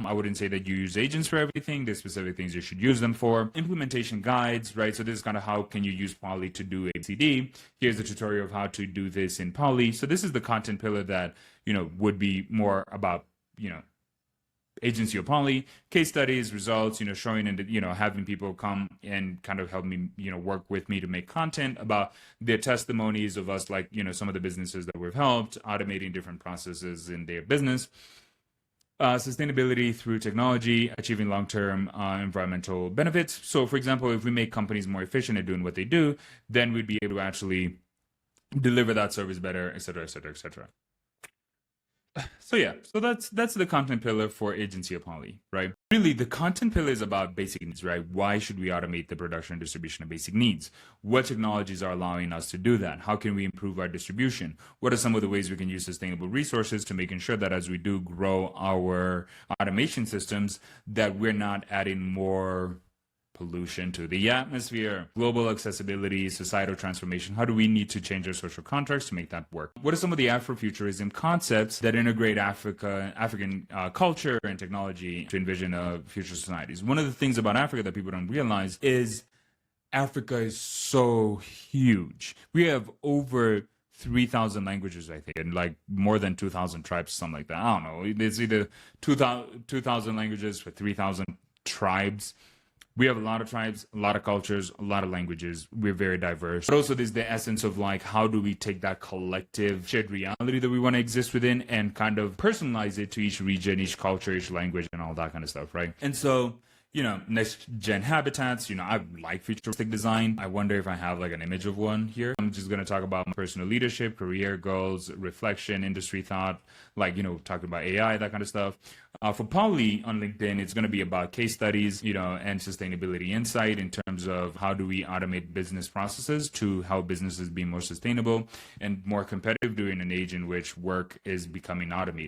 I wouldn't say that you use agents for everything. There's specific things you should use them for. Implementation guides, right? So this is kind of how can you use Poly to do ABCD. Here's a tutorial of how to do this in Poly. So this is the content pillar that, would be more about, agency or Poly, case studies, results, showing and, having people come and kind of help me, work with me to make content about their testimonies of us, like, some of the businesses that we've helped, automating different processes in their business. Sustainability through technology, achieving long-term environmental benefits. So, for example, if we make companies more efficient at doing what they do, then we'd be able to actually deliver that service better, et cetera, et cetera, et cetera. So yeah, so that's the content pillar for agency or Poly, right? Really, the content pillar is about basic needs, right? Why should we automate the production and distribution of basic needs? What technologies are allowing us to do that? How can we improve our distribution? What are some of the ways we can use sustainable resources to making sure that as we do grow our automation systems, that we're not adding more pollution to the atmosphere, global accessibility, societal transformation. How do we need to change our social contracts to make that work? What are some of the Afrofuturism concepts that integrate African culture and technology to envision future societies? One of the things about Africa that people don't realize is Africa is so huge. We have over 3,000 languages, I think, and like more than 2,000 tribes, something like that. I don't know. It's either 2,000 languages for 3,000 tribes. We have a lot of tribes, a lot of cultures, a lot of languages. We're very diverse. But also there's the essence of like, how do we take that collective shared reality that we want to exist within and kind of personalize it to each region, each culture, each language, and all that kind of stuff, right? And so, next gen habitats, I like futuristic design. I wonder if I have like an image of one here. I'm just going to talk about personal leadership, career goals, reflection, industry thought, like, talking about AI, that kind of stuff. For Poly on LinkedIn, it's going to be about case studies, and sustainability insight in terms of how do we automate business processes to help businesses be more sustainable and more competitive during an age in which work is becoming automated.